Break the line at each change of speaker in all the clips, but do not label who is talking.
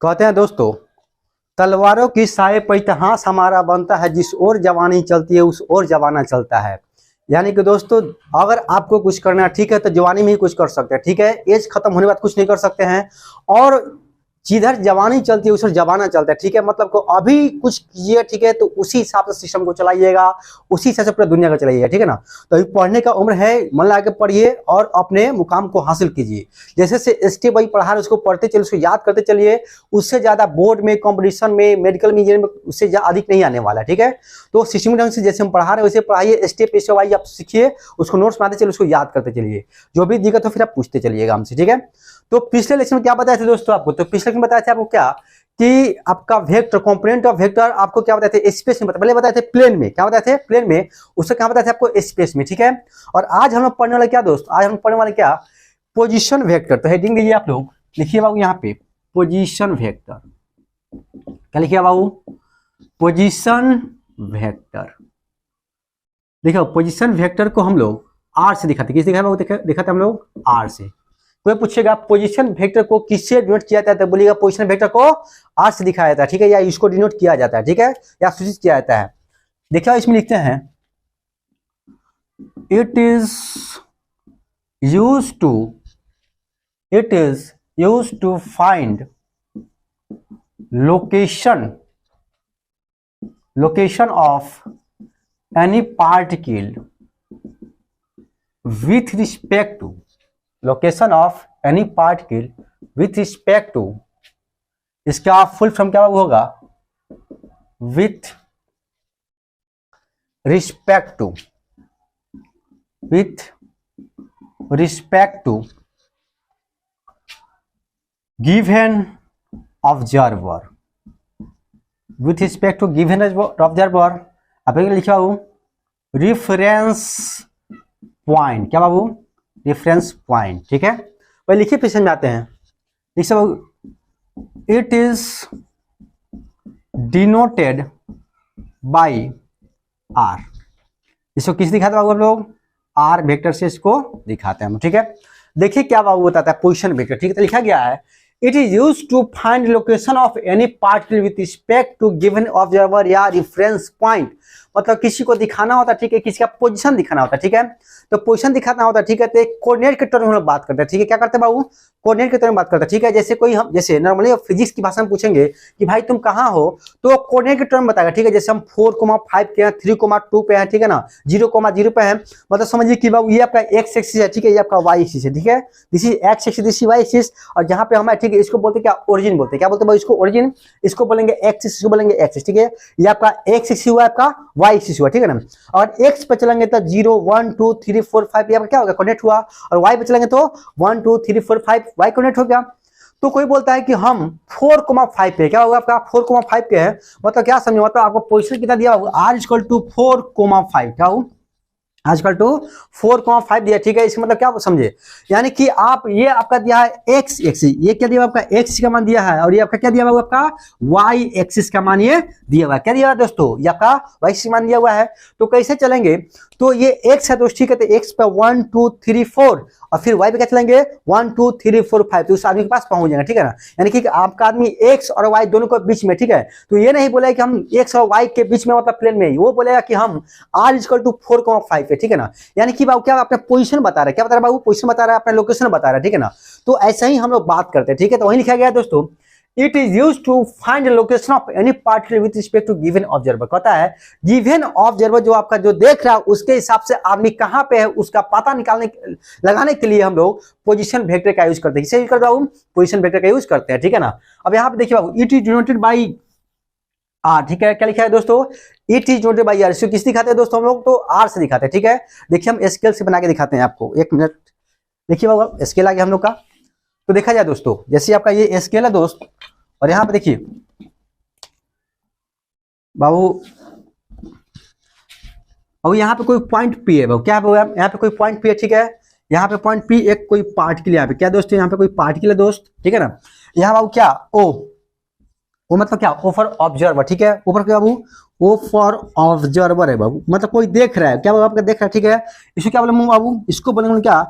कहते हैं दोस्तों, तलवारों की साए पर इतिहास हमारा बनता है, जिस ओर जवानी चलती है उस ओर जमाना चलता है। यानी कि दोस्तों, अगर आपको कुछ करना है ठीक है तो जवानी में ही कुछ कर सकते हैं, ठीक है। एज खत्म होने के बाद कुछ नहीं कर सकते हैं, और जिधर जवानी चलती है उस जमाना चलता है, ठीक है। मतलब को अभी कुछ कीजिए, ठीक है, तो उसी हिसाब से सिस्टम को चलाइएगा, उसी हिसाब से पूरा दुनिया को चलाइएगा, ठीक है ना। तो अभी पढ़ने का उम्र है, मन लगा के पढ़िए और अपने मुकाम को हासिल कीजिए। जैसे से स्टेप वाइज पढ़ा रहे उसको पढ़ते चलिए, उसको याद करते चलिए। उससे ज़्यादा बोर्ड में, कॉम्पिटिशन में, मेडिकल में, इंजीनियरिंग में उससे अधिक नहीं आने वाला, ठीक है। तो सिस्टम ढंग से जैसे हम पढ़ा रहे हैं वैसे पढ़ाइए, स्टेप वाइज आप सीखिए, उसको नोट्स बनाते चलिए, उसको याद करते चलिए। जो भी दिक्कत हो फिर आप पूछते चलिएगा हमसे, ठीक है। तो पिछले लेक्चर में क्या बताया था दोस्तों आपको? तो पिछले लेक्चर में बताया था आपको क्या कि आपका वेक्टर, कंपोनेंट ऑफ वेक्टर आपको क्या बताए थे? स्पेस में पहले बताए थे प्लेन में, क्या बताए थे? प्लेन में। उससे क्या बताया था आपको? स्पेस में, ठीक है। और आज हम लोग पढ़ने वाले क्या दोस्त? आज हम पढ़ने वाले क्या? Position vector. तो हेडिंग दीजिए आप लोग, लिखिए बाबू यहाँ पे पोजीशन वेक्टर। क्या लिखिए बाबू? Position vector. देखो, पोजीशन वेक्टर को हम लोग आर से दिखाते। किस दिखाते बाबू? दिखाते हम लोग आर से। कोई पूछेगा पोजीशन वेक्टर को किससे डिनोट किया जाता है, बोलिएगा पोजीशन वेक्टर को आर से दिखाया जाता है, ठीक है, या इसको डिनोट किया जाता है, ठीक है, या सूचित किया जाता है। देखिए इसमें लिखते हैं, it is used to find location of any particle with respect to location of any particle with respect to, इसका फुल फॉर्म क्या होगा? With respect to given observer, with respect to given observer. आप लिखा बाबू reference point. क्या बाबू? Reference point, ठीक है। वही लिखिए, प्रश्न में आते हैं। लिख सब, it is denoted by R. इसको किस दिखाते हैं बाबू? हम लोग आर वेक्टर से इसको दिखाते हैं, ठीक है। देखिए क्या बाबू बताता है पोजीशन वेक्टर, ठीक है। तो लिखा गया है, it is used to find location of any particle with respect to given observer या रेफरेंस पॉइंट। मतलब किसी को दिखाना होता है, ठीक है, किसी का पोजीशन दिखाना होता है, ठीक है। तो पोजीशन दिखाना होता है, ठीक है, तो एक कोऑर्डिनेट के टर्म में हम लोग बात करते हैं, ठीक है। क्या करते हैं बाबू? कोऑर्डिनेट के टर्म में बात करते हैं, ठीक है। जैसे कोई हम जैसे नॉर्मली फिजिक्स की भाषा में पूछेंगे कि भाई तुम कहाँ हो, तो कोऑर्डिनेट के टर्म बताएगा, ठीक है। जैसे हम 4,5 के हैं, 3,2 पे है, ठीक है ना, 0,0 पे है। मतलब समझिए कि बाबू ये आपका एक्स एक्सिस है, ठीक है, ये आपका वाई एक्सिस है, ठीक है। This is X axis, this is Y axis. और जहाँ पे हम है, ठीक है, इसको बोलते क्या? ओरिजिन बोलते हैं। क्या बोलते हैं? इसको ओरिजिन, इसको बोलेंगे एक्स, इसको बोलेंगे एक्सिस, ठीक है। ये आपका एक्स एक्सिस हुआ, आपका वाई एक्सिस हुआ, ठीक है ना। और एक्स पे चलेंगे तो 0, 1, 2, 3, 4, 5 ये क्या होगा? कनेक्ट हुआ। और वाई पे चलेंगे तो 1, 2, 3, 4, 5 वाई कनेक्ट हो गया। तो कोई बोलता है कि हम 4,5 पे, क्या होगा आपका? 4,5 के है। मतलब क्या समझे? मतलब आपको पोजीशन कितना दिया होगा? r = 4,5। क्या हो? आजकल टू 4,5 दिया, ठीक है। इसका मतलब क्या समझे? यानी कि आप ये आपका दिया है एक्स एक्सिस, ये क्या दिया आपका? एक्स का मान दिया है, और ये आपका क्या दिया हुआ? आपका वाई एक्सिस का मान ये दिया हुआ है। क्या दिया हुआ दोस्तों? ये आपका वाई एक्सिस मान दिया हुआ है। तो कैसे चलेंगे? तो ये एक्स है दोस्त, ठीक है। तो एक्स पे 1, 2, 3, 4 और फिर वाई पे क्या चलेंगे? 1, 2, 3, 4, 5। तो उस आदमी के पास पहुंच जाएंगे, ठीक है ना। यानी कि आपका आदमी एक्स और वाई दोनों के बीच में, ठीक है। तो ये नहीं बोलेगा कि हम एक्स और वाई के बीच में, मतलब प्लेन में ही, वो बोलेगा कि हम r = 4,5 है, ठीक है ना। यानी कि बाबू क्या अपना पोजीशन बता रहा है? क्या बता रहा है बाबू? पोजीशन बता रहा है, अपना लोकेशन बता रहा है, ठीक है ना। तो ऐसा ही हम लोग बात करते हैं, ठीक है। तो वही लिखा गया है दोस्तों, it is used to find location of any particle with respect to given observer. कहता है गिवन ऑब्जर्वर जो आपका जो देख रहा है उसके हिसाब से आदमी कहां पे है उसका पता लगाने के लिए हम लोग पोजीशन वेक्टर का यूज करते हैं। किसे यूज करते हैं? पोजीशन वेक्टर का यूज करते हैं, ठीक है ना। अब यहाँ पे देखिए बाबू, it is denoted by R, ठीक है। क्या लिखा है दोस्तों? It is denoted by R. इसको किस दिखाते हैं दोस्तों? हम लोग तो आर से दिखाते हैं, ठीक है। देखिए हम स्केल से बना के दिखाते हैं आपको, 1 मिनट। देखिए बाबू स्केल आ गया हम लोग का। तो देखा जाए दोस्तों, जैसे आपका ये स्केल है दोस्त, और यहाँ पे देखिए बाबू, और यहाँ पे कोई पॉइंट पी है बाबू। क्या है यहाँ पे कोई पॉइंट पी है, ठीक है। यहाँ पे पॉइंट पी एक कोई पार्टिकल, यहाँ पे क्या दोस्तों? यहाँ पे कोई पार्टिकल है दोस्त, ठीक है ना। यहाँ बाबू क्या? ओ मतलब क्या? ओ फॉर ऑब्जर्वर, ठीक है। ऊपर क्या बाबू? ओ फॉर ऑब्जर्वर है बाबू, मतलब कोई देख रहा है। क्या बाबू? आपका देख रहा है, ठीक है। इसको क्या बोलेंगे बाबू? इसको बोलेंगे क्या?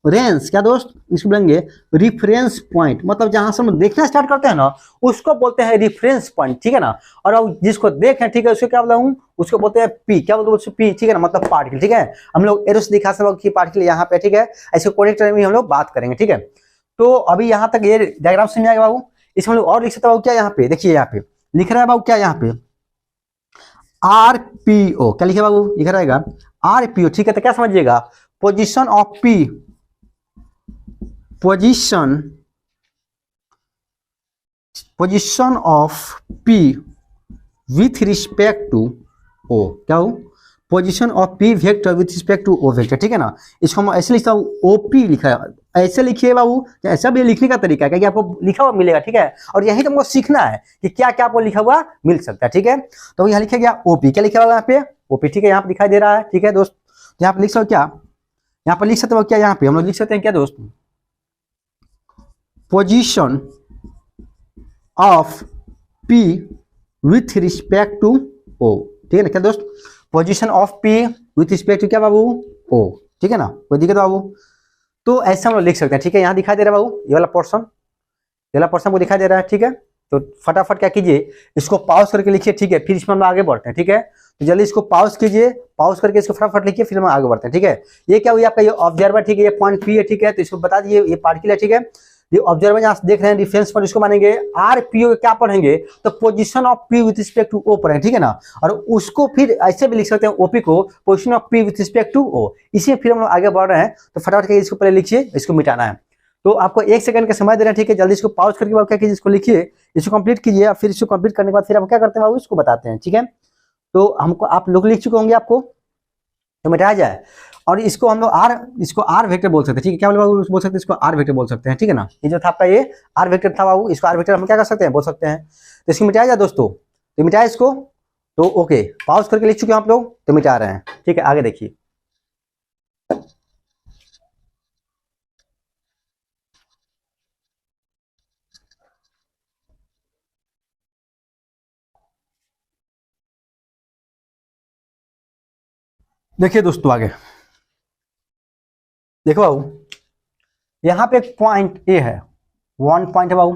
रेफरेंस, क्या दोस्त, इसको बोलेंगे रिफरेंस पॉइंट, मतलब जहां से हम देखना स्टार्ट करते हैं ना उसको बोलते हैं रिफरेंस पॉइंट, ठीक है ना। और अब जिसको देखें, ठीक है, उसको क्या बोलूँ, उसको बोलते हैं पी, क्या बोलते हैं उसको, पी, ठीक है ना, मतलब पार्टिकल, ठीक है। हम लोग एरो से दिखा सकते कि पार्टिकल यहाँ पे, ठीक है, ऐसे कॉर्डिनेट में हम लोग बात करेंगे, ठीक है। तो अभी यहाँ तक ये डायग्राम समझ आएगा बाबू। इसमें हम लोग और लिख सकते हैं क्या, यहाँ पे देखिए, यहाँ पे लिख रहा है बाबू क्या, यहाँ पे आरपीओ, क्या लिखे बाबू, लिखा रहेगा आरपीओ, ठीक है। तो क्या समझिएगा, position of P, position of P with respect to O, क्या हो, position of P vector with respect to O vector, ठीक है ना। इसको हम ऐसे लिखता हूँ, ओपी लिखा है, ऐसे लिखिए बाबू, ऐसा भी लिखने का तरीका है, क्योंकि आपको लिखा हुआ मिलेगा, ठीक है। और यही तुमको सीखना है कि क्या क्या आपको लिखा हुआ मिल सकता है, ठीक है। तो यहाँ लिखा गया ओपी, क्या लिखा हुआ यहाँ पे, ओपी, ठीक है, यहाँ पे दिखाई दे रहा है, ठीक है दोस्त। यहाँ पे लिख सकते हो क्या, यहाँ पर लिख सकते हो क्या, यहाँ पे हम लोग लिख सकते हैं क्या दोस्त, position of P with respect to O, ठीक है ना, क्या दोस्त, position of P with respect to क्या बाबू, ओ, ठीक है ना, कोई दिक्कत बाबू। तो ऐसा हम लोग लिख सकते हैं, ठीक है। यहाँ दिखाई दे रहा है बाबू, ये वाला पोर्शन को दिखाई दे रहा है, ठीक है। तो फटाफट क्या कीजिए, इसको पॉज करके लिखिए, ठीक है, फिर इसमें हम आगे बढ़ते हैं, ठीक है। तो जल्दी इसको पॉज कीजिए, पॉज करके इसको फटाफट लिखिए, फिर हम आगे बढ़ते हैं, ठीक है। ये क्या हुई आपका, ये ऑब्जर्वर, ठीक है, ये पॉइंट पी है, ठीक है। तो इसको बता दीजिए ये पार्टिकल है, ठीक है। ये ऑब्जर्वर यहाँ देख रहे हैं, रिफरेंस पॉइंट, इसको मानेंगे आरपीओ, क्या पढ़ेंगे, तो position of P with respect to O पढ़ेंगे, ठीक है ना। और उसको फिर ऐसे भी लिख सकते हैं, ओपी को position of P with respect to O. इसी फिर हम लोग आगे बढ़ रहे हैं, तो फटाफट इसको पहले लिखिए, इसको मिटाना है। तो आपको 1 सेकंड का समय दे रहे हैं, ठीक है। जल्दी इसको पॉज करके क्या कीजिए, इसको लिखिए, इसको कंप्लीट कीजिए, फिर इसको कंप्लीट करने के बाद फिर हम क्या करते हैं बाबू, इसको बताते हैं, ठीक है। तो हमको आप लोग लिख चुके होंगे, आपको तो मिटाया जाए। और इसको हम लोग इसको आर वेक्टर बोल सकते हैं, ठीक है। क्या बोल सकते हैं, इसको आर वेक्टर बोल सकते हैं, ठीक है ना। ये जो था आपका, ये आर वेक्टर था बाबू, इसको आर वेक्टर हम क्या कर सकते हैं, बोल सकते हैं। तो इसको मिटाया जाए दोस्तों, तो मिटाया इसको, तो ओके, पॉज करके लिख चुके हैं आप लोग, तो मिटा रहे हैं, ठीक है। आगे देखिए, देखिए दोस्तों आगे देखो बाबू, यहाँ पे एक पॉइंट ए है, 1 पॉइंट है बाबू,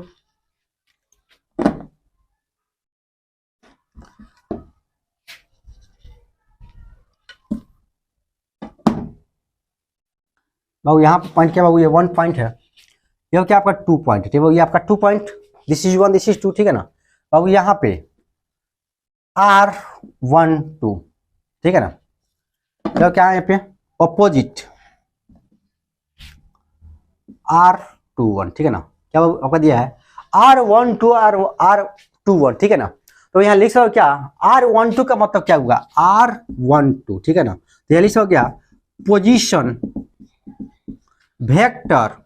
बाबू यहाँ पे पॉइंट क्या बाबू, ये 1 पॉइंट है, ये क्या आपका 2 पॉइंट है, ठीक है। ये आपका 2 point, this is 1, this is 2, ठीक है ना। बाबू यहाँ पे R12, ठीक है ना, तो क्या है यहाँ पे ऑपोजिट R21, ठीक है ना। क्या आपका दिया है R12 R21, ठीक है ना। तो यहाँ लिख सकते क्या, R12 का मतलब क्या हुआ, R12, ठीक है ना। तो यहाँ लिख सकते क्या, position vector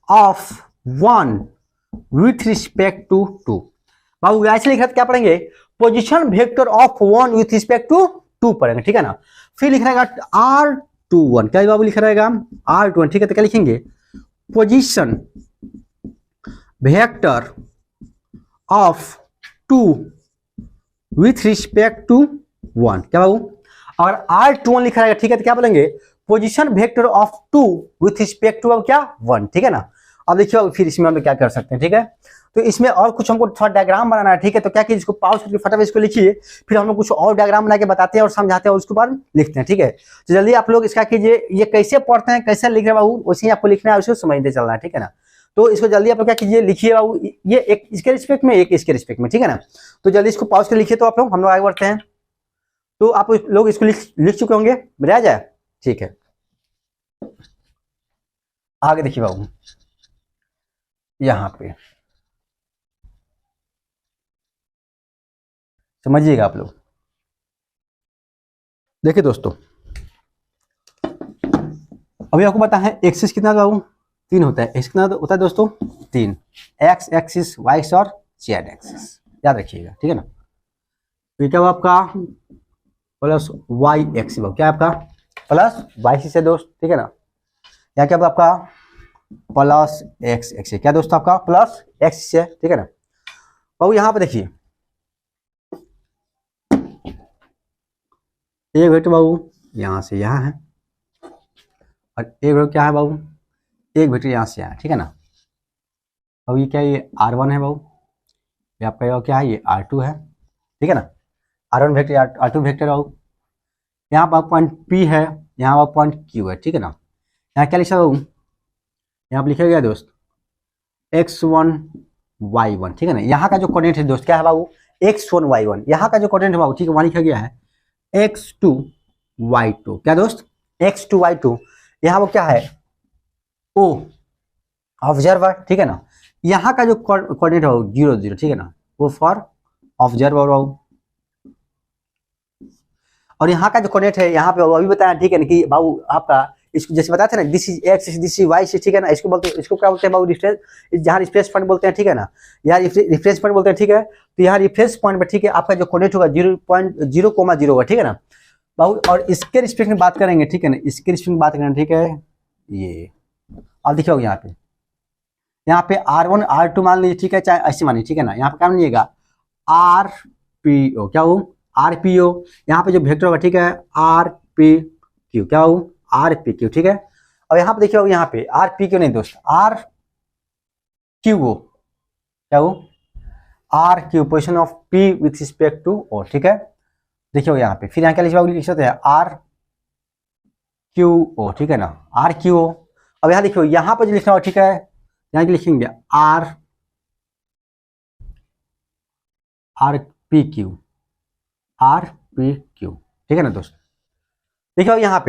of 1 with respect to 2। बाबू ऐसे लिख रहे क्या पढ़ेंगे, position vector of 1 with respect to 2 पढ़ेंगे, ठीक है ना। फिर लिख रहेगा R21, क्या बाबू लिख रहेगा R21, ठीक है। तो क्या लिखेंगे, position vector of 2 with respect to 1, क्या बाबू। और R21 लिखा रहेगा, ठीक है। तो क्या बोलेंगे, position vector of 2 with respect to क्या 1, ठीक है ना। अब देखिए फिर इसमें हम लोग क्या कर सकते हैं, ठीक है। तो इसमें और कुछ हमको थोड़ा डायग्राम बनाना है, ठीक है। तो क्या कीजिए, इसको पॉज करके फटाफट इसको लिखिए, फिर हम लोग कुछ और डायग्राम बना के बताते हैं और समझाते हैं और उसके बाद लिखते हैं, ठीक है। तो जल्दी आप लोग इसका कीजिए, ये कैसे पढ़ते हैं, कैसे लिख रहे बाबू, वैसे ही आपको लिखना है, उसको समझते चलना है, ठीक है ना। तो इसको जल्दी आप लोग क्या कीजिए, लिखिए बाबू, ये एक इसके रिस्पेक्ट में, एक इसके रिस्पेक्ट में, ठीक है ना। तो जल्दी इसको पॉज कर लिखिए, तो आप लोग हम लोग आगे बढ़ते हैं। तो आप लोग इसको लिख चुके होंगे, मिला जाए, ठीक है। आगे देखिए बाबू, यहां पे समझिएगा आप लोग, देखिए दोस्तों, अभी आपको पता है एक्सिस कितना बाबू, 3 होता है। एक्स कितना होता है दोस्तों, 3, एक्स एक्सिस, वाई एक्सिस और जेड एक्सिस, याद रखिएगा, ठीक है ना। तो क्या आपका प्लस वाई एक्सिस, क्या आपका प्लस वाई एक्सिस है दोस्त, ठीक है ना। यहाँ क्या आपका प्लस एक्स एक्सिस, क्या दोस्तों आपका प्लस एक्स है, ठीक है ना। बाबू यहाँ पे देखिए, एक वेक्टर बाबू यहाँ से यहाँ है, और एक वेक्टर क्या है बाबू, एक वेक्टर यहाँ से आया, ठीक है ना। अब ये क्या, ये R1 है बाबू, ये आपका क्या है, ये R2 है, ठीक है ना। R1 वेक्टर, R2 वेक्टर बाबू, यहाँ पर पॉइंट P है, यहाँ पर पॉइंट Q है, ठीक है ना। यहाँ क्या लिखा बाबू, यहाँ पर लिखा गया दोस्त x1 y1, ठीक है ना। यहाँ का जो कोऑर्डिनेट है दोस्त क्या है बाबू, x1 y1, यहाँ का जो कोऑर्डिनेट है बाबू, ठीक है, वहाँ लिखा गया है x2 y2, क्या दोस्त, x2 y2, यहाँ वो क्या है, o ऑब्जर्वर, ठीक है ना। यहाँ का जो कोऑर्डिनेट है 0 0, ठीक है ना, वो फॉर ऑब्जर्वर बाबू। और यहाँ का जो कोऑर्डिनेट है यहाँ पे अभी बताया, ठीक है ना, कि बाबू आपका इसको जैसे बताते हैं ना, this is X, this is Y, ठीक है ना। इसको बोलते हैं, इसको क्या बोलते हैं बाबू, रिफरेंस, जहाँ रिफरेंस पॉइंट बोलते हैं, ठीक है ना, यहाँ रिफरेंस पॉइंट बोलते हैं, ठीक है। तो यहाँ रिफरेंस पॉइंट पर, ठीक है, आपका जो कोऑर्डिनेट होगा 0.0,0 होगा, ठीक है ना बाबू। और इसके रिस्पेक्ट में बात करेंगे, ठीक है ना, इसके रिस्पेक्ट में बात करेंगे, ठीक है। ये अब देखिए यहाँ पे R1 R2 मान लीजिए, ठीक है, चाहे ऐसे मानिए, ठीक है ना। यहाँ पे क्या मानिएगा, RPO, क्या हो, RPO, यहाँ पे जो वेक्टर होगा, ठीक है, RPQ, क्या हो, RPQ, ठीक है। अब यहाँ पे देखिए, यहाँ पे RPQ नहीं दोस्त, RQO, क्या हो, RQ, position of P with respect to O, ठीक है। देखिए यहाँ पे फिर यहाँ क्या लिख सकते हैं, RQO, ठीक है ना, RQO। अब यहाँ देखियो, यहाँ पर जो लिखना होगा, ठीक है, यहाँ लिखेंगे RPQ, ठीक है ना दोस्त। देखिए यहाँ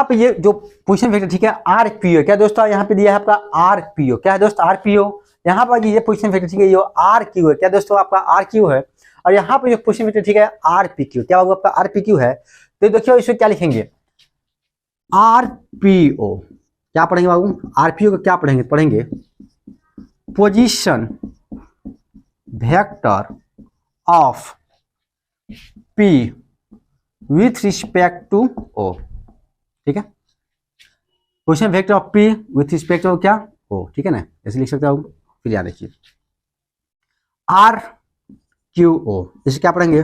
पे ये जो पोजीशन वेक्टर, ठीक है, RPO, क्या दोस्तों, यहाँ पे दिया है आपका RPO, क्या है दोस्त, RPO। यहाँ पर ये पोजीशन वेक्टर, ठीक है, ये RQ है, क्या दोस्तों, आपका RQ है। और यहाँ पे जो पोजीशन वेक्टर, ठीक है, RPQ, क्या होगा, आपका RPQ है। तो देखियो इसको क्या लिखेंगे, RPO, क्या पढ़ेंगे बाबू, RPO को क्या पढ़ेंगे position vector of P with respect to O, ठीक है। Position vector of P with respect to क्या, O, ठीक है ना, ऐसे लिख सकते हो। फिर याद रखिए RQO, इसे क्या पढ़ेंगे,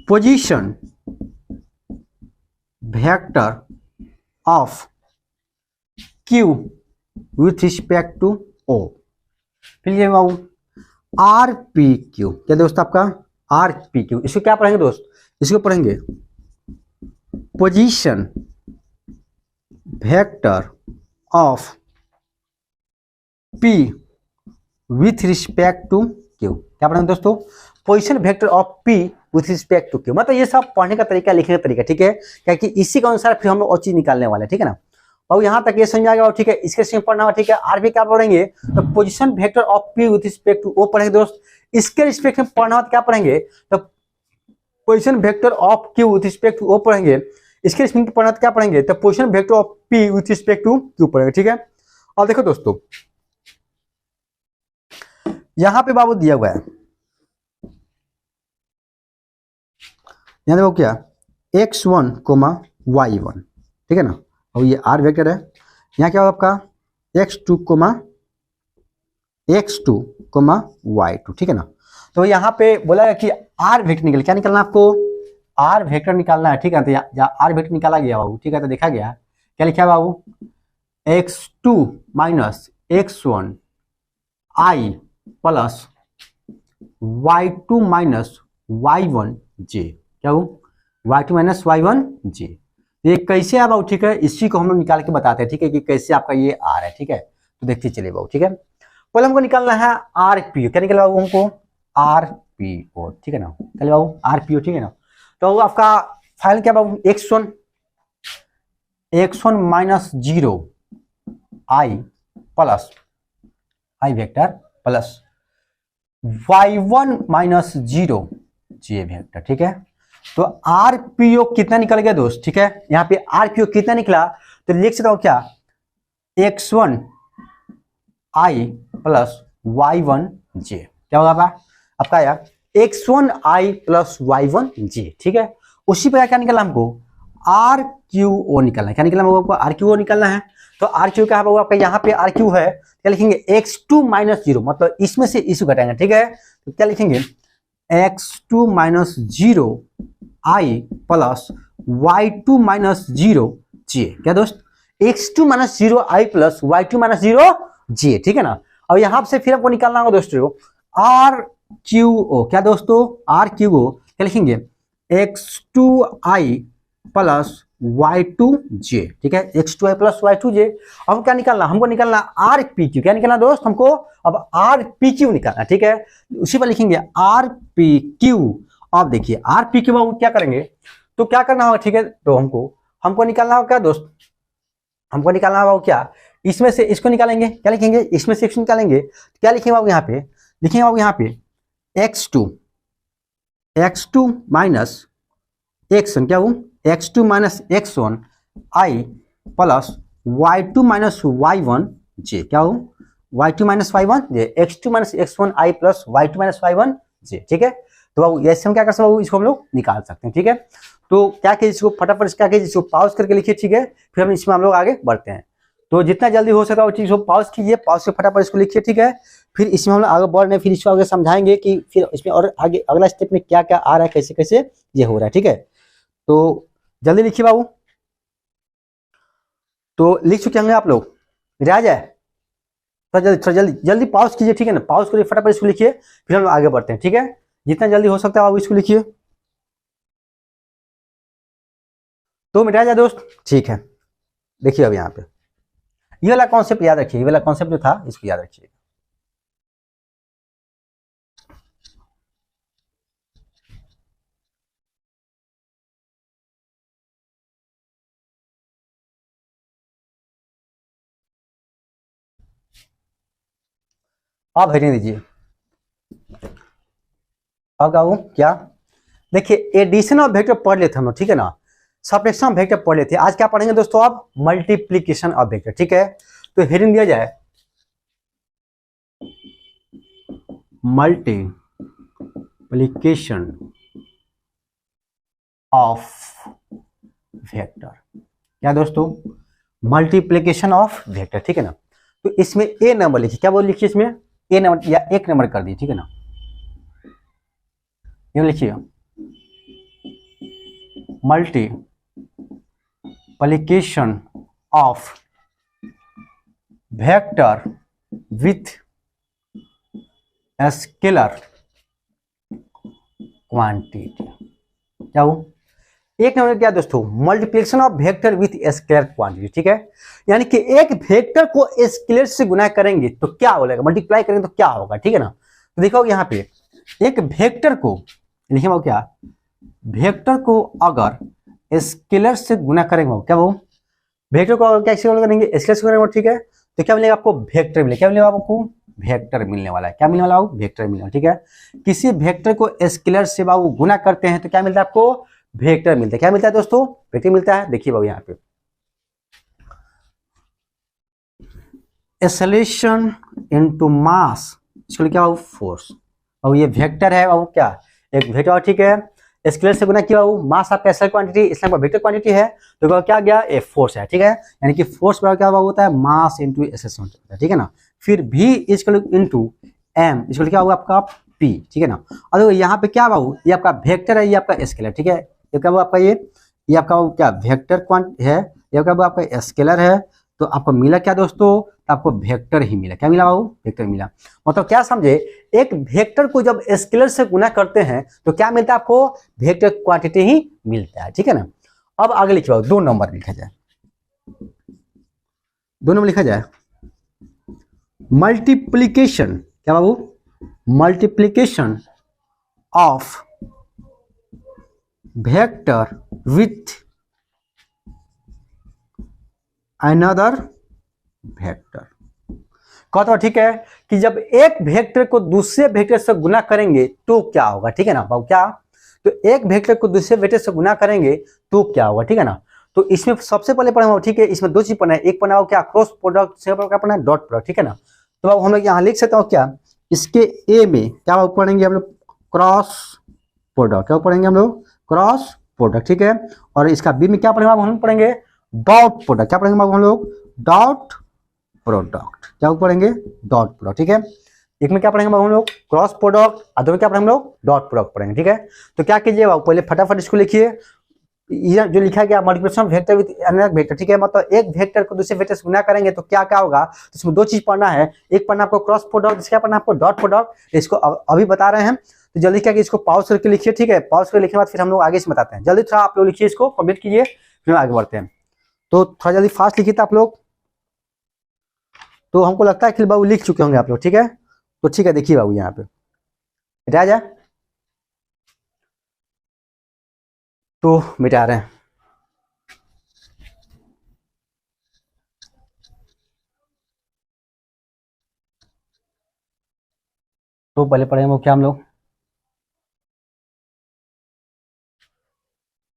position vector of Q with respect to O। फिर बाबू RPQ, क्या दोस्त, आपका RPQ, इसको क्या पढ़ेंगे दोस्त, इसको पढ़ेंगे position vector of P with respect to Q, क्या पढ़ेंगे दोस्तों, position vector of P with respect to Q। मतलब ये सब पढ़ने का तरीका, लिखने का तरीका, ठीक है, क्योंकि इसी के अनुसार फिर हम लोग और चीज निकालने वाले, ठीक है ना। और यहाँ तक ये समझ आ गया, ठीक है। इसके सेम पढ़ना हुआ, ठीक है। आर भी क्या पढ़ेंगे, तो position vector of P with respect to O पढ़ेंगे दोस्त। इसके रिस्पेक्ट में पढ़ना हुआ तो क्या पढ़ेंगे, तो position vector of Q with respect to O पढ़ेंगे। इसके रिस्पेक्ट में पढ़ना तो क्या पढ़ेंगे, तो position vector of P with respect to Q पढ़ेंगे, ठीक है। और देखो दोस्तों, यहां पे बाबू दिया हुआ है, यहां देखो क्या, x1, y1, ठीक है ना। और ये r वेक्टर है, यहाँ क्या होगा आपका x2, y2, ठीक है ना। तो यहाँ पे बोला है कि r वेक्टर निकल, क्या निकलना आपको, r वेक्टर निकालना है, ठीक है। तो r वेक्टर निकाला गया बाबू, ठीक है। तो देखा गया क्या लिखा है बाबू, x2 minus x1 i plus y2 minus y1 j, क्या हो, y2 माइनस y1 j। ये कैसे है बाबू, ठीक है, इसी को हम लोग निकाल के बताते हैं, ठीक है, कि कैसे आपका ये r है, ठीक है। तो देखते चलिए बाबू, ठीक है। पहले हमको निकालना है RPO, क्या निकला बाबू हमको, RPO, ठीक है ना। चलिए बाबू RPO, ठीक है ना। तो आपका फाइनल क्या बाबू, x1 minus 0 i plus i vector plus y1 minus 0 j vector, ठीक है। तो RPO कितना निकल गया दोस्त, ठीक है। यहाँ पे RPO कितना निकला, तो लिख सकता हूं क्या, x1 i plus y1 j, क्या होगा आपका आया x1 i plus y1 j, ठीक है। उसी पर क्या निकलना हमको, RQO निकलना है, क्या निकलना हमको, RQO निकलना है। तो RQ क्या है आपका, यहाँ पे RQ है, क्या लिखेंगे x2 माइनस 0, मतलब इसमें से इस घटाएंगे, ठीक है। तो क्या लिखेंगे x2 minus 0 i plus y2 minus 0j, क्या दोस्त, x2 minus 0i plus y2 minus 0j, ठीक है ना। और यहां से फिर आपको निकालना होगा दोस्तों आर क्यू ओ, क्या दोस्तों, आर क्यू ओ क्या लिखेंगे, x2i प्लस y2j, ठीक है, x2i प्लस y2j। अब क्या निकालना, हमको निकालना आर पी क्यू, क्या निकालना दोस्त हमको, अब आर पी क्यू निकालना, ठीक है। उसी पर लिखेंगे आर पी क्यू। अब देखिए आर पी क्यू क्या करेंगे, तो क्या करना होगा, ठीक है, तो हमको निकालना होगा क्या दोस्त, हमको निकालना होगा क्या, इसमें से इसको निकालेंगे, क्या लिखेंगे, इसमें से इसको निकालेंगे, क्या लिखेंगे बाबू यहाँ पे, लिखेंगे बाबू यहाँ पे x2 माइनस x1, क्या वो x2 minus x1 i plus y2 minus y1 j, क्या हो y2 minus y1 j, x2 minus x1 i plus y2 minus y1 j, ठीक है। तो बाबू ऐसे हम क्या कर सकते हैं, इसको हम लोग निकाल सकते हैं, ठीक है। तो क्या कीजिए, इसको फटाफट क्या कीजिए, इसको पॉज करके लिखिए, ठीक है, फिर हम इसमें हम लोग आगे बढ़ते हैं। तो जितना जल्दी हो सका वो चीज को पॉज कीजिए, पॉज से फटाफट इसको लिखिए, ठीक है। फिर इसमें हम लोग आगे बढ़ रहे हैं, फिर इसको आगे समझाएंगे कि फिर इसमें और आगे अगला स्टेप में क्या क्या आ रहा है, कैसे कैसे ये हो रहा है, ठीक है। तो जल्दी लिखिए बाबू। तो लिख चुके होंगे आप लोग, आ जाए थोड़ा जल्दी जल्दी पॉज कीजिए, ठीक है ना, पॉज करिए, फटाफट इसको लिखिए, फिर हम लोग आगे बढ़ते हैं, ठीक है। जितना जल्दी हो सकता है बाबू इसको लिखिए। तो मिटा जाए दोस्त, ठीक है। देखिए अब यहाँ पे ये वाला कॉन्सेप्ट याद रखिए, ये वाला कॉन्सेप्ट जो था इसको याद रखिए। अब हेडिंग दीजिए। अब क्या, देखिए एडिशन ऑफ वेक्टर पढ़ लेते हम लोग, ठीक है ना, सबट्रैक्शन ऑफ वेक्टर पढ़ लेते हैं। आज क्या पढ़ेंगे दोस्तों, अब मल्टीप्लीकेशन ऑफ वेक्टर, ठीक है। तो हेडिंग दिया जाए मल्टीप्लीकेशन ऑफ वेक्टर, क्या दोस्तों, मल्टीप्लीकेशन ऑफ वेक्टर, ठीक है ना। तो इसमें ए नंबर लिखिए, क्या बोल लिखिए, इसमें ए नंबर या एक नंबर कर दिए, ठीक है ना, ये लिखिए multiplication of vector with scalar quantity, क्या हो, एक नंबर क्या दोस्तों, multiplication of vector with scalar quantity, ठीक है। यानी कि एक वेक्टर को स्केलर से गुना करेंगे तो क्या बोलेगा, मल्टीप्लाई करेंगे तो क्या होगा, ठीक है ना। तो देखो यहाँ पे एक वेक्टर को लिखे वो क्या, वेक्टर को अगर स्केलर से गुना करेंगे, क्या वो वेक्टर को अगर कैसे करेंगे, स्केलर से करेंगे, ठीक है। तो क्या मिलेगा आपको, वेक्टर मिलेगा, क्या मिलेगा आपको, वेक्टर मिलने वाला है, क्या मिलने वाला है, वेक्टर मिलने वाला, ठीक है। किसी वेक्टर को स्केलर से बाबू गुना करते हैं तो क्या मिलता है आपको, वेक्टर मिलता है, क्या मिलता है दोस्तों, वेक्टर मिलता है। देखिए बाबू यहाँ पे एक्सेलरेशन इनटू मास, इसको क्या बाबू फोर्स, और ये वेक्टर है बाबू, क्या एक वेक्टर, ठीक है, स्केलर से गुना किया बाबू, मास आपका स्केलर क्वांटिटी, इसलिए वेक्टर क्वांटिटी है, तो क्या गया, ए फोर्स है, ठीक है। यानी कि फोर्स बराबर क्या होता है, मास इनटू एक्सेलरेशन होता है, ठीक है ना। फिर v इक्वल इनटू m, इसको क्या होगा आपका p, ठीक है ना। और यहाँ पे क्या बाबू, ये आपका वेक्टर है, ये आपका स्केलर, ठीक है, ये क्या आपका ये आपका क्या वेक्टर क्वांट है, ये क्या आपका स्केलर है। तो आपको मिला क्या दोस्तों, तो आपको वेक्टर ही मिला, क्या मिला बाबू, वेक्टर मिला। मतलब क्या समझे, एक वेक्टर को जब स्केलर से गुना करते हैं तो क्या मिलता है आपको, वेक्टर क्वांटिटी ही मिलता है, ठीक है ना। अब आगे लिखिए बाबू, 2 नंबर लिखा जाए, 2 नंबर लिखा जाए मल्टीप्लीकेशन, क्या बाबू, multiplication of vector with another vector. कहता ठीक है कि जब एक वेक्टर को दूसरे वेक्टर से गुना करेंगे तो क्या होगा, ठीक है ना बाबू, क्या, तो एक वेक्टर को दूसरे वेक्टर से गुना करेंगे तो क्या होगा, ठीक है ना। तो इसमें सबसे पहले पढ़ना, ठीक है, इसमें 2 चीज पढ़ना है, एक पढ़ना हो क्या, क्रॉस प्रोडक्ट, से क्या पढ़ना है, डॉट प्रोडक्ट, ठीक है ना। तो अब हम लोग यहाँ लिख सकते हो क्या, इसके ए में क्या पढ़ेंगे हम लोग, क्रॉस प्रोडक्ट, क्या पढ़ेंगे हम लोग, क्रॉस प्रोडक्ट, ठीक है। और इसका बी में क्या पढ़ेंगे हम लोग, पढ़ेंगे डॉट प्रोडक्ट, क्या पढ़ेंगे हम लोग, डॉट प्रोडक्ट, क्या पढ़ेंगे, डॉट प्रोडक्ट, ठीक है। एक में क्या पढ़ेंगे हम लोग, क्रॉस प्रोडक्ट, और दो में क्या पढ़ेंगे हम लोग, डॉट प्रोडक्ट पढ़ेंगे, ठीक है। तो क्या कीजिए बाबू, पहले फटाफट इसको लिखिए, ये जो लिखा गया multiplication vector with another vector, ठीक है, मतलब एक वेक्टर को दूसरे वेक्टर से गुना करेंगे तो क्या क्या होगा, तो इसमें दो चीज पढ़ना है, एक पढ़ना आपको क्रॉस प्रोडक्ट, दूसरा पढ़ना आपको डॉट प्रोडक्ट। इसको अभी बता रहे हैं, तो जल्दी क्या कि इसको पॉज करके लिखिए, ठीक है, पॉज करके लिखने के बाद फिर हम लोग आगे से बताते हैं। जल्दी थोड़ा आप लोग लिखिए, इसको कंप्लीट कीजिए, फिर आगे बढ़ते हैं। तो थोड़ा जल्दी फास्ट लिखिए आप लोग। तो हमको लगता है कि बाबू लिख चुके होंगे आप लोग, ठीक है, तो ठीक है, देखिए बाबू यहाँ पे मिटा जाए, तो मिटा रहे हैं। तो पहले पढ़ेंगे वो क्या हम लोग,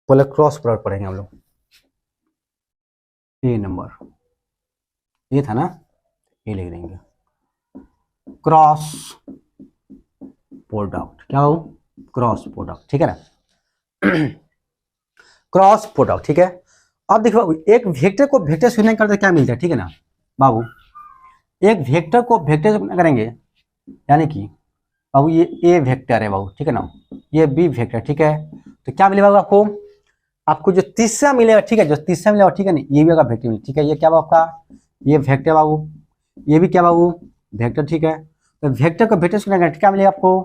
पहले क्रॉस प्रोडक्ट पढ़ेंगे हम लोग। ए नंबर ये था ना, ये लिख देंगे क्रॉस प्रोडक्ट, क्या हो, क्रॉस प्रोडक्ट, ठीक है ना, क्रॉस प्रोडक्ट, ठीक है। अब देखो बाबू, एक वेक्टर को वेक्टर से गुना करते क्या मिलता है, ठीक है ना बाबू, एक वेक्टर को वेक्टर से गुना करेंगे, यानी कि बाबू ये ए वेक्टर है बाबू, ठीक है ना, ये बी वेक्टर, ठीक है, तो क्या मिलेगा बाबू आपको, आपको जो तीसरा मिलेगा, ठीक है, जो तीसरा मिलेगा, ठीक है ना, ये भी आपका वेक्टर मिलेगा, ठीक है, ये क्या बाबू आपका, ये वेक्टर बाबू, ये भी क्या बाबू वेक्टर, ठीक है। तो वेक्टर को वेक्टर से क्या मिलेगा आपको,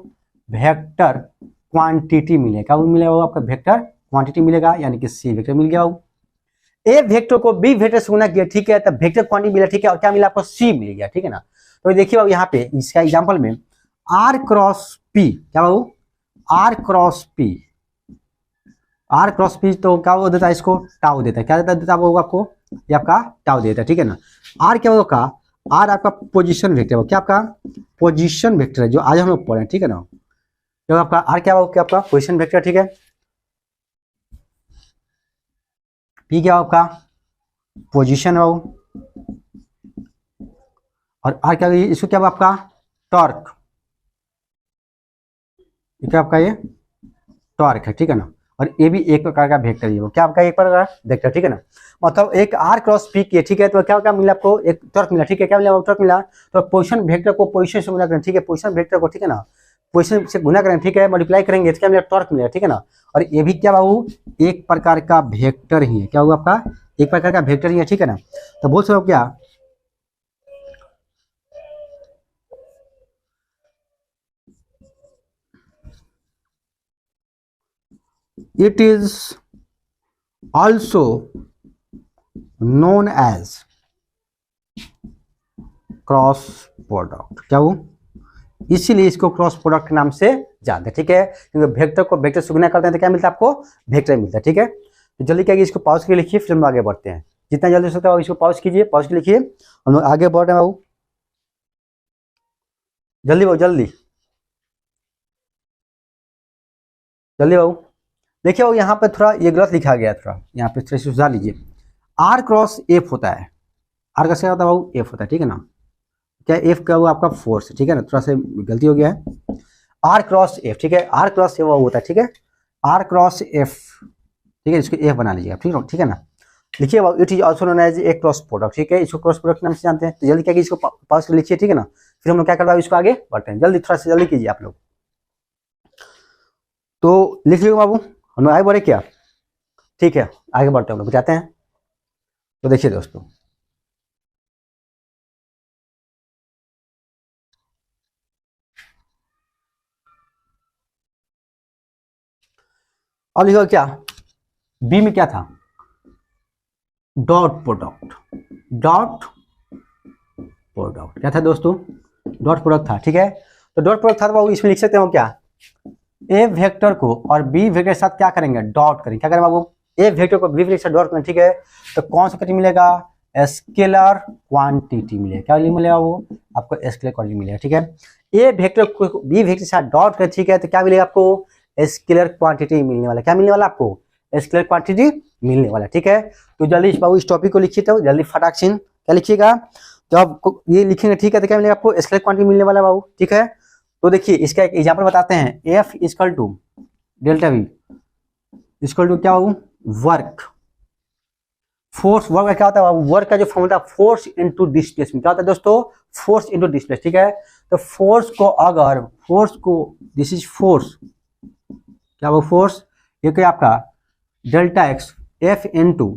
वेक्टर क्वांटिटी मिलेगा, क्या मिलेगा बाबू आपका, वेक्टर क्वांटिटी मिलेगा, यानी कि सी वेक्टर मिल गया बाबू। ए वेक्टर को बी वेक्टर से गुना किया, ठीक है, तब वेक्टर क्वांटिटी मिला, ठीक है, और क्या मिला आपको, सी मिल गया, ठीक है ना। तो देखिए बाबू यहाँ पे इसका एग्जांपल में आर क्रॉस पी, क्या बाबू, R cross P, R cross P, तो क्या वो देता है, इसको टाउ देता है, क्या देता है वो आपको, ये आपका टाउ देता है, ठीक है ना। आर क्या होगा, आर आपका पोजीशन वेक्टर है, क्या आपका पोजीशन वेक्टर है, जो आज हम लोग पढ़े हैं, ठीक है ना, तो आपका आर क्या होगा, क्या आपका पोजीशन वेक्टर, ठीक है। पी क्या आपका पोजीशन है बाबू, और आर क्या, इसको क्या आपका टॉर्क, क्या आपका ये टॉर्क है, ठीक है ना, और ये भी एक प्रकार का वेक्टर है, क्या आपका एक प्रकार का वेक्टर, ठीक है ना, मतलब एक आर क्रॉस पी के, ठीक है, तो क्या क्या मिला आपको, एक टॉर्क मिला, ठीक है, क्या मिला टॉर्क मिला, तो पोजीशन वेक्टर को पोजीशन से गुना करें, ठीक है, पोजीशन वेक्टर को, ठीक है ना, पोजीशन से गुना करें, ठीक है, मल्टीप्लाई करेंगे तो क्या मिला, टॉर्क मिलेगा, ठीक है ना, और ये भी क्या बाबू एक प्रकार का वेक्टर ही है, क्या हुआ आपका एक प्रकार का वेक्टर ही है, ठीक है ना। तो बोल सकते हो क्या, it is also known as cross product, क्या वो, इसीलिए इसको क्रॉस प्रोडक्ट के नाम से जानते हैं, ठीक है, क्योंकि वेक्टर को वेक्टर से गुना करते हैं तो क्या मिलता है आपको, वेक्टर मिलता है, ठीक है। तो जल्दी क्या इसको पॉज करके लिखिए, फिर हम आगे बढ़ते हैं, जितना जल्दी हो सकता है इसको पॉज कीजिए, पॉज के लिखिए, हम लोग आगे बढ़ रहे हैं बाबू, जल्दी बाबू जल्दी जल्दी बाबू। देखिए बाबू यहाँ पे थोड़ा ये गलत लिखा गया, थोड़ा यहाँ पे थोड़ा सुधार लीजिए, आर क्रॉस एफ होता है, आर का क्या होता है बाबू, एफ होता है, ठीक है ना, क्या एफ का वो आपका फोर्स, ठीक है ना, थोड़ा सा गलती हो गया है, आर क्रॉस एफ, ठीक है, आर क्रॉस एफ वो होता है, ठीक है, आर क्रॉस एफ, ठीक है, इसको एफ बना लीजिएगा, ठीक है ना। लिखिए बाबू it is also known as a cross product, ठीक है, इसको क्रॉस प्रोडक्ट नाम से जानते हैं। तो जल्दी क्या कि इसको पास कर लिखिए, ठीक है ना, फिर हम लोग क्या करवा इसको आगे बढ़ते हैं, जल्दी थोड़ा सा जल्दी कीजिए आप लोग। तो लिख लीजिए बाबू, हम लोग आगे बढ़े क्या, ठीक है, आगे बढ़ते हैं हम लोग जाते हैं। तो देखिए दोस्तों, और लिखो क्या, बी में क्या था, डॉट प्रोडक्ट, डॉट प्रोडक्ट क्या था दोस्तों, डॉट प्रोडक्ट था, ठीक है। तो डॉट प्रोडक्ट था तो बाबू इसमें लिख सकते हो क्या, ए वेक्टर को और बी वेक्टर के साथ क्या करेंगे, डॉट करेंगे, क्या करें बाबू, ए वेक्टर को बी वेक्टर के साथ डॉट करेंगे, ठीक है, तो कौन सा क्वांटिटी मिलेगा, स्केलर क्वांटिटी मिलेगा, क्या मिलेगा वो आपको स्केलर क्वांटिटी मिलेगा, ठीक है। ए वेक्टर को बी वेक्टर के साथ डॉट करें, ठीक है, तो क्या मिलेगा आपको, स्केलर क्वांटिटी मिलने वाला, क्या मिलने वाला आपको, स्केलर क्वांटिटी मिलने वाला, ठीक है। तो जल्दी बाबू इस टॉपिक को लिखिए, तो जल्दी फटाक से क्या लिखिएगा, तो आप ये लिखेंगे, ठीक है, तो क्या मिलेगा आपको, स्केलर क्वांटिटी मिलने वाला बाबू, ठीक है। तो देखिए इसका एक एग्जांपल बताते हैं, F equal to delta V equal to क्या हो, वर्क, फोर्स, वर्क का क्या होता है, वर्क का जो फॉर्मूला फोर्स इनटू डिस्प्लेसमेंट, क्या होता है दोस्तों, फोर्स इनटू डिस्प्लेसमेंट, ठीक है। तो फोर्स को अगर फोर्स को, दिस इज फोर्स, क्या वो फोर्स, ये क्या आपका delta x, F into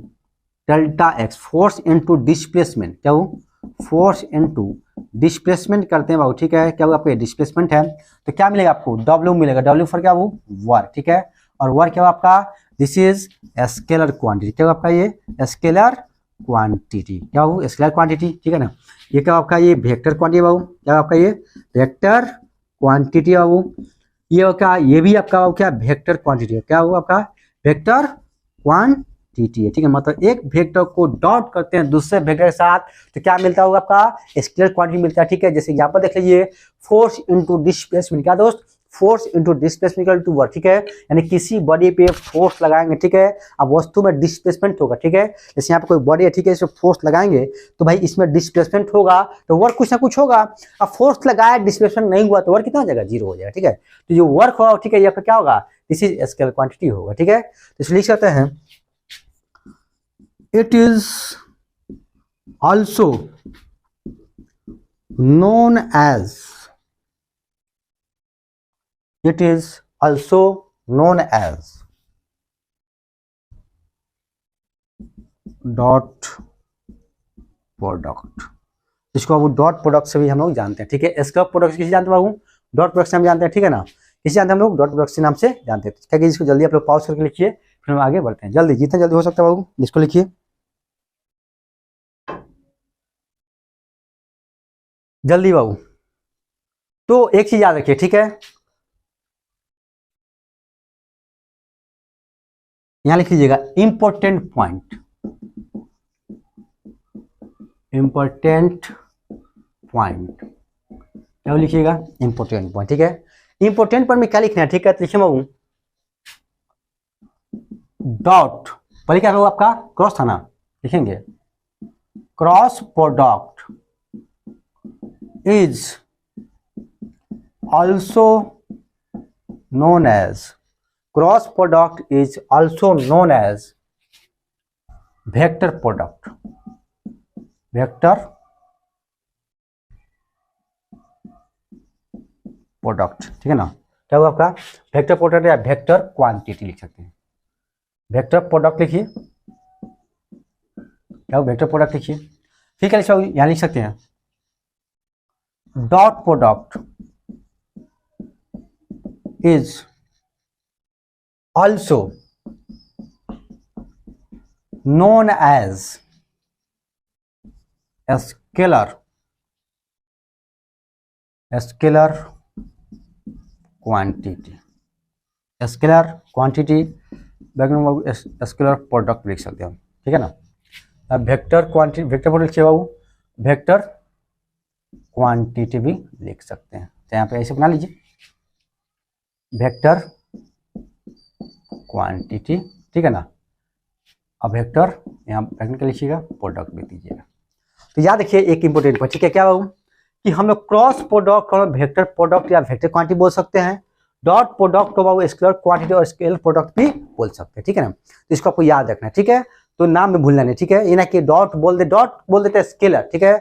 delta x, force into displacement, क्या वो फोर्स इंटू डिस्प्लेसमेंट करते हैं बाबू, ठीक है, क्या वो आपका डिस्प्लेसमेंट है, तो क्या मिलेगा आपको डब्ल्यू मिलेगा, डब्ल्यू फॉर क्या वो वर्क, ठीक है, और वर्क क्या हुआ आपका, दिस इज स्केलर क्वांटिटी, क्या हुआ आपका ये स्केलर क्वांटिटी, क्या हो स्केलर क्वांटिटी, ठीक है ना, ये क्या आपका ये वेक्टर क्वांटिटी बाबू, क्या आपका ये वेक्टर क्वांटिटी बाबू, ये क्या ये भी आपका क्या वेक्टर क्वांटिटी है, क्या हुआ आपका वेक्टर क्वांटिटी है, ठीक है, मतलब एक वेक्टर को डॉट करते हैं दूसरे वेक्टर के साथ तो क्या मिलता होगा आपका स्केलर क्वांटिटी मिलता है, ठीक है, जैसे यहाँ पर देख लीजिए फोर्स इंटू डिस्प्लेसमेंट, क्या दोस्त force into displacement equal to work, ठीक है, यानी किसी बॉडी पे फोर्स लगाएंगे, ठीक है, अब वस्तु में डिस्प्लेसमेंट होगा, ठीक है, जैसे यहाँ पे कोई बॉडी है, ठीक है, इसमें फोर्स लगाएंगे तो भाई इसमें डिस्प्लेसमेंट होगा तो वर्क कुछ ना कुछ होगा, अब फोर्स लगाया डिस्प्लेसमेंट नहीं हुआ तो वर्क कितना हो जाएगा, जीरो हो जाएगा, ठीक है, तो जो वर्क होगा, ठीक है, यहाँ पे क्या होगा, दिस इज स्केलर क्वांटिटी होगा, ठीक है, तो इसलिए लिख सकते हैं it is also known as it is also known as dot product, इसको अब डॉट प्रोडक्ट से भी हम लोग जानते हैं, ठीक है, स्केलर प्रोडक्ट किसी जानते हैं डॉट प्रोडक्ट से हम जानते हैं, ठीक है ना, किसी जानते हैं हम लोग डॉट प्रोडक्ट के नाम से जानते हैं, क्या कि इसको जल्दी आप लोग पॉज करके लिखिए, फिर हम आगे बढ़ते हैं, जल्दी जितना जल्दी हो सकता है बाबू इसको लिखिए, जल्दी बाबू, तो एक चीज याद रखिए, ठीक है, यहां लिख लीजिएगा इंपॉर्टेंट पॉइंट, इंपॉर्टेंट पॉइंट, क्या लिखिएगा इंपॉर्टेंट पॉइंट, ठीक है, इंपॉर्टेंट पॉइंट में क्या लिखना है, ठीक है, तो लिखिए बाबू डॉट, पहले क्या होगा आपका क्रॉस था ना, लिखेंगे cross product is also known as, cross product is also known as vector product, vector product, ठीक है ना, क्या हुआ आपका वेक्टर प्रोडक्ट या वेक्टर क्वांटिटी लिख सकते हैं, वेक्टर प्रोडक्ट लिखिए, क्या वेक्टर प्रोडक्ट लिखिए, ठीक है, यहां लिख सकते हैं dot product is also known as a scalar quantity, scalar quantity, scalar product लिख सकते हैं, ठीक है ना, अब वेक्टर क्वांटिटी, वेक्टर प्रोडक्ट लिखिए बाबू, वेक्टर क्वांटिटी भी लिख सकते हैं, तो यहाँ पे ऐसे बना लीजिए वेक्टर क्वांटिटी, ठीक है ना, अब वेक्टर यहाँ वेक्टर के लिखिएगा प्रोडक्ट भी दीजिएगा, तो याद रखिए एक इंपॉर्टेंट पॉइंट, ठीक है, क्या बाबू कि हम लोग क्रॉस प्रोडक्ट को वेक्टर प्रोडक्ट या वेक्टर क्वांटिटी बोल सकते हैं, डॉट प्रोडक्ट को बाबू स्केलर क्वांटिटी और स्केलर प्रोडक्ट भी बोल सकते हैं, ठीक है ना, तो इसको आपको याद रखना है, ठीक है, तो नाम में भूलना नहीं, ठीक है, ये ना कि डॉट बोल देते स्केलर, ठीक है,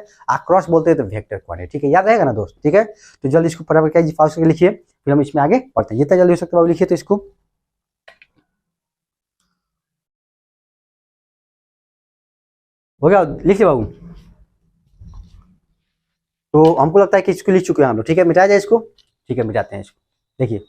क्रॉस बोलते तो वेक्टर क्वांटिटी, ठीक है, याद रहेगा ना दोस्त, ठीक है, तो जल्दी इसको फटाफट क्या फास्ट करके लिखिए, फिर हम इसमें आगे पढ़ते हैं, जितना जल्दी हो सकता है बाबू लिखिए, तो इसको हो गया, लिखिए बाबू, तो हमको लगता है कि इसको लिख चुके हैं हम लोग, ठीक है, मिटाया जाए इसको, ठीक है, मिटाते हैं इसको, देखिए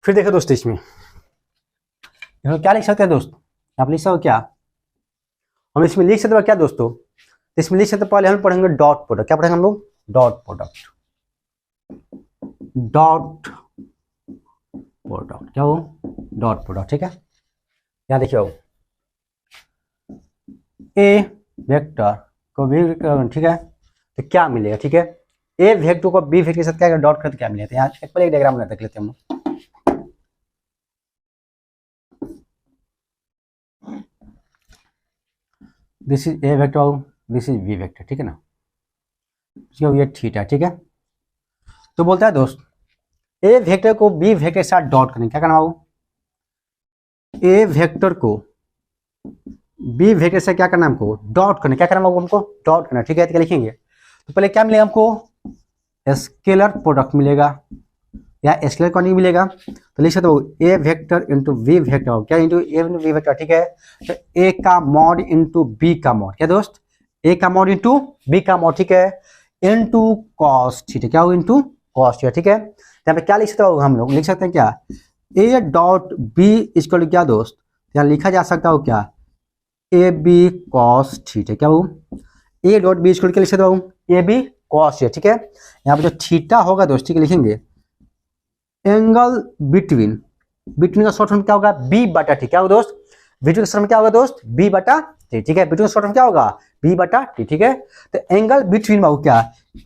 फिर देखो दोस्त, इसमें क्या लिख सकते हैं दोस्त, आप लिख सकते क्या, हम इसमें लिख सकते हैं क्या दोस्तों, इसमें लिख सकते पहले हम पढ़ेंगे डॉट प्रोडक्ट, क्या पढ़ेंगे हम लोग डॉट प्रोडक्ट, डॉट प्रोडक्ट, क्या हो डॉट प्रोडक्ट, ठीक है, यहाँ देखिए ए वेक्टर को बी, ठीक है, तो क्या मिलेगा, ठीक है, ए वेक्टर को बी वेक्टर के साथ क्या डॉट करते क्या मिलेगा, यहाँ एक पहले डायग्राम देख लेते हैं हम लोग, this is A vector, this is B vector, ठीक है ना, ये थीटा, ठीक है, तो बोलता है दोस्त ए वेक्टर को बी वेक्टर के साथ डॉट करेंगे, क्या करना बाबू, ए वेक्टर को बी वेक्टर से क्या करना है हमको, डॉट करना, क्या करना बाबू हमको, डॉट करना, ठीक है। तो क्या लिखेंगे, तो पहले क्या मिलेगा हमको, स्केलर प्रोडक्ट मिलेगा या स्केलर क्वांटिटी मिलेगा। तो लिख सकते हो ए वेक्टर इंटू बी वेक्टर, क्या इंटू ए इंटू बी वेक्टर, ठीक है। तो ए का मॉड इंटू बी का मॉड, क्या दोस्त, ए का मॉड इंटू बी का मॉड, ठीक है, इंटू कॉस थीटा, क्या हो, इंटू कॉस थीटा, ठीक है। यहाँ पे क्या लिख सकते हो हम लोग, लिख सकते हैं क्या, ए डॉट बी इक्वल क्या दोस्त, यहाँ लिखा जा सकता हो क्या, ए बी कॉस थीटा, क्या हो, ए डॉट बी इक्वल क्या लिख सकता हूँ, ए बी कॉस थीटा, ठीक है। यहाँ पे जो थीटा होगा दोस्त, ठीक है, लिखेंगे एंगल बिटवीन, बिटवीन का शॉर्ट फॉर्म क्या होगा, बी बटा टी, क्या होगा दोस्त, बिटवीन का शॉर्ट फॉर्म क्या होगा दोस्त, बी बटा टी, ठीक है, बिटवीन का शॉर्ट फॉर्म क्या होगा, बी बटा टी, ठीक है। तो एंगल बिटवीन बाबू क्या,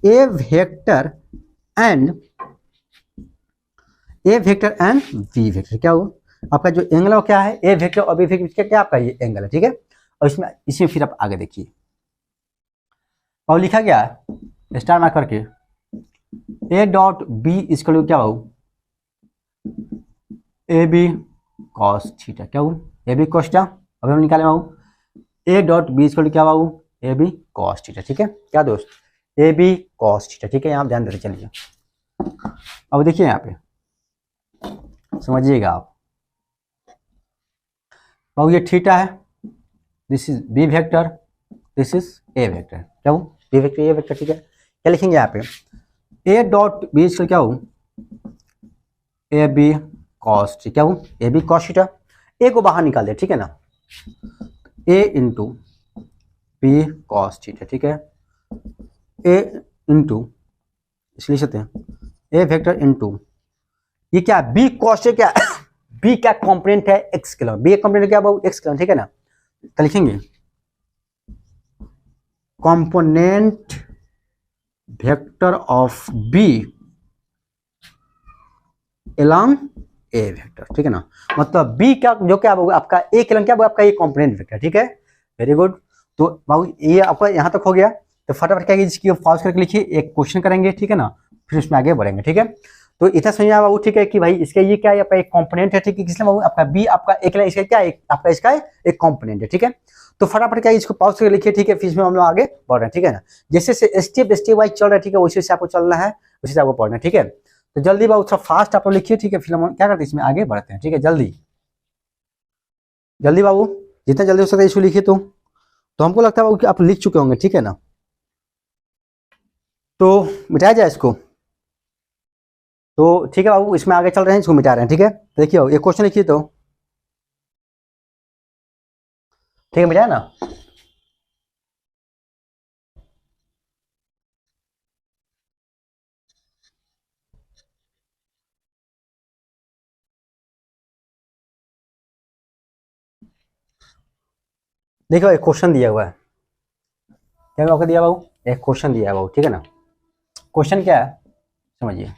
ए वेक्टर एंड बी वेक्टर, क्या हो आपका जो एंगल है क्या है, ए वेक्टर और बी वेक्टर क्या आपका ये एंगल है, ठीक है। और इसमें फिर आप आगे देखिए, और लिखा गया है स्टार मार्क करके, ए डॉट बी इक्वल क्या हो, ए बी कॉस थीटा, क्या हो, ए बी कॉस थीटा, अभी हम निकाले बाबू, ए डॉट बी इक्वल क्या बाबू, ए बी कॉस थीटा, ठीक है, क्या दोस्त, ए बी कॉस थीटा, ठीक है। यहाँ ध्यान देते चलिए, अब देखिए यहाँ पे समझिएगा आप बाबू, ये थीटा है, this is B vector, this is A vector, क्या हो, बी वेक्टर ए वेक्टर, ठीक है। क्या लिखेंगे यहाँ पे, ए डॉट बी इक्वल क्या हो, ए बी कॉस, क्या हो, ए बी कॉस थीटा, ए को बाहर निकाल दे, ठीक है ना, ए इंटू बी कॉस थीटा, ठीक है, ए इंटू इसलिए सकते हैं ए वेक्टर इंटू ये क्या बी कॉस है, क्या बी क्या कॉम्पोनेंट है, एक्स किलो, बी कॉम्पोनेंट क्या बाबू, एक्स किलो, ठीक है ना। तो लिखेंगे component vector of B along A vector, ठीक है ना, मतलब बी का जो क्या आपका ए किलो क्या आपका ये कॉम्पोनेंट वेक्टर, ठीक है, वेरी गुड। तो बाबू ये आपका यहाँ तक हो गया, तो फटाफट क्या इसकी पॉज करके लिखिए, एक क्वेश्चन करेंगे, ठीक है ना, फिर उसमें आगे बढ़ेंगे, ठीक है। तो इतना समझिए बाबू, ठीक है, कि भाई इसका ये क्या है, आपका एक कंपोनेंट है, ठीक है, किसलिए बाबू आपका बी आपका एक इसका क्या है, आपका इसका एक कंपोनेंट है, ठीक है। तो फटाफट क्या इसको पॉज करके लिखिए, ठीक है, फिर इसमें हम लोग आगे बढ़ रहे हैं, ठीक है ना, जैसे स्टेप वाइज चल रहा है, ठीक है, उसी से आपको चलना है, उसी से आपको पढ़ना है, ठीक है। तो जल्दी बाबू थोड़ा फास्ट आप लोग लिखिए, ठीक है, फिर हम क्या करते हैं इसमें आगे बढ़ते हैं, ठीक है, जल्दी जल्दी बाबू, जितना जल्दी हो सकता है इसको लिखिए। तो हमको लगता है बाबू कि आप लिख चुके होंगे, ठीक है ना, तो मिटाया जाए इसको, तो ठीक है बाबू, इसमें आगे चल रहे हैं, इसको मिटा रहे हैं, ठीक है। देखिए ये क्वेश्चन लिखिए, तो ठीक है, मिटाया ना, देखो एक क्वेश्चन दिया हुआ है, क्या आपको दिया बाबू, एक क्वेश्चन दिया है बाबू, ठीक है ना। क्वेश्चन क्या है समझिए,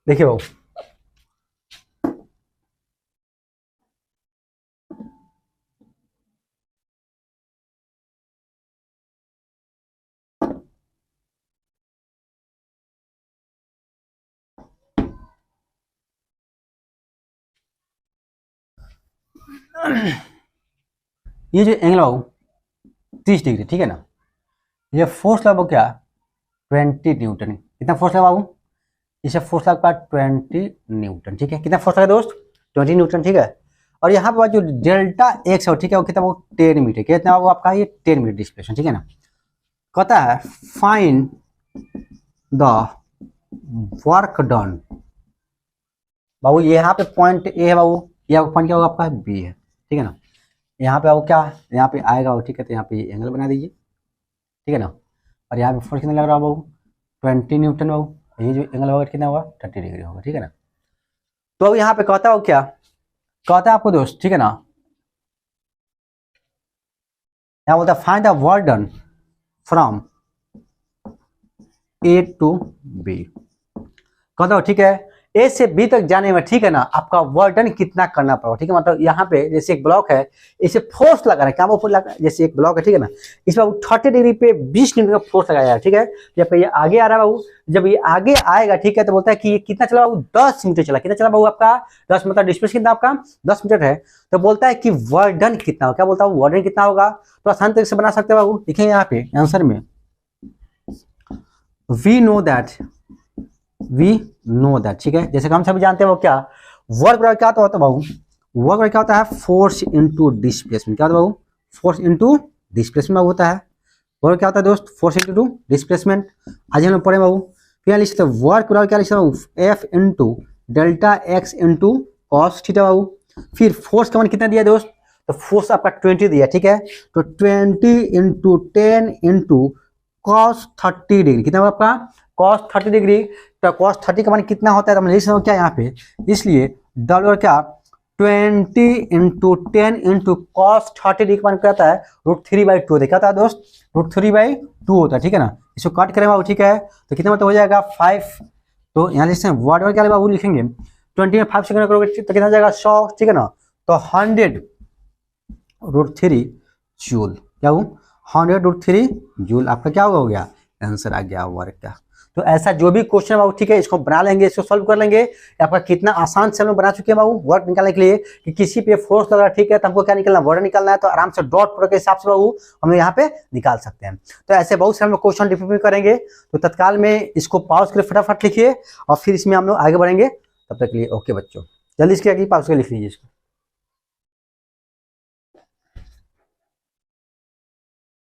देखिए बाबू, ये जो एंगल बाबू 30 डिग्री, ठीक है ना, ये फोर्स लगभग क्या 20 न्यूटन, कितना फोर्स लगा बाबू, इसे फोर्स लगा 20 न्यूटन, ठीक है, कितना फोर्स लगा दोस्त 20 न्यूटन, ठीक है। और यहाँ पे जो डेल्टा एक्स है, ठीक है, वो कितना, वो 10 मीटर, कितना वो आपका ये 10 मीटर डिस्प्लेसमेंट, ठीक है ना। कहता है फाइंड द वर्क डन, बाबू यहाँ पे पॉइंट ए है बाबू, ये पॉइंट क्या होगा आपका बी है, ठीक है ना। यहाँ पे बाबू क्या यहाँ पे आएगा वो, ठीक है, तो यहाँ पे एंगल बना दीजिए, ठीक है ना। और यहाँ पे फोर्स कितना लग रहा है बाबू 20 न्यूटन बाबू, ये जो एंगल होगा कितना होगा 30 डिग्री होगा, ठीक है ना। तो अब यहाँ पे कहता हो क्या, कहता है आपको दोस्त, ठीक है ना, क्या बोलता है find the work done from A to B. कहता हो ठीक है ए से बी तक जाने में, ठीक है ना, आपका वर्क डन कितना करना पड़ेगा, ठीक है। मतलब यहाँ पे जैसे एक ब्लॉक है, इसे फोर्स लगा रहा है, क्या वो फोर्स लगा, जैसे एक ब्लॉक है, ठीक है ना, इस पर 30 डिग्री पे 20 न्यूटन का फोर्स लगाया है, ठीक है। जब ये आगे आ रहा है बाबू, जब ये आगे आएगा, ठीक है, तो बोलता है कि ये कितना चला बाबू, 10 मीटर चला। कितना चला बाबू आपका 10, मतलब डिस्टेंस कितना आपका 10 मीटर है। तो बोलता है कि वर्क डन कितना होगा, क्या बोलता है वर्क डन कितना होगा। तो आसान तरीके से बना सकते हैं बाबू, देखिए यहाँ पे आंसर में वी नो दैट, ठीक है। जैसे हम सभी जानते हैं वो क्या, वर्क बराबर क्या होता है बाबू, वर्क बराबर क्या होता है, फोर्स इनटू डिस्प्लेसमेंट। क्या होता है बाबू, फोर्स इनटू डिस्प्लेसमेंट होता है। वर्क क्या होता है दोस्त, फोर्स इनटू डिस्प्लेसमेंट। आज हम लोग पढ़े बाबू, फिर लिखते हैं वर्क बराबर क्या लिखते हैं बाबू, F into delta X into cos theta बाबू। फिर फोर्स का मान कितना दिया दोस्त, तो फोर्स आपका 20 दिया, ठीक है। तो 20 इंटू 10 इंटू कॉस 30 डिग्री, कितना होगा आपका कॉस 30 डिग्री। तो कॉस 30 का मान कितना होता है, तो हम लिख सकते हैं क्या यहाँ पे, इसलिए डबल क्या 20 इंटू 10 इंटू कॉस 30 डिग्री का मान क्या होता है, √3/2 होता है। क्या होता है दोस्त, √3/2 होता है, ठीक है ना। इसको काट करें बाबू, ठीक है, तो कितना मतलब हो जाएगा 5। तो यहाँ लिखते हैं वर्ड वर्ड क्या बाबू लिखेंगे, 20 में 5 सेकंड करोगे तो कितना हो जाएगा 100, ठीक है ना। तो 100 √3 जूल, क्या हूँ 100 √3 जूल, आपका क्या हो गया आंसर आ गया वर्क का। तो ऐसा जो भी क्वेश्चन है बाबू, ठीक है, इसको बना लेंगे, इसको सॉल्व कर लेंगे। आपका कितना आसान से हम लोग बना चुके हैं बाबू वर्क निकालने के लिए, कि किसी पे फोर्स लग रहा है, ठीक है, तो हमको क्या निकालना, वर्क निकालना है, तो आराम से डॉट प्रोडक्ट के हिसाब से बाबू हम यहाँ पे निकाल सकते हैं। तो ऐसे बहुत से हम लोग क्वेश्चन डिफिकल्ट करेंगे, तो तत्काल में इसको पॉज करके फटाफट लिखिए और फिर इसमें हम लोग आगे बढ़ेंगे। तब तक के लिए ओके बच्चों, जल्दी इसके आगे पॉज कर लिख लीजिए इसको।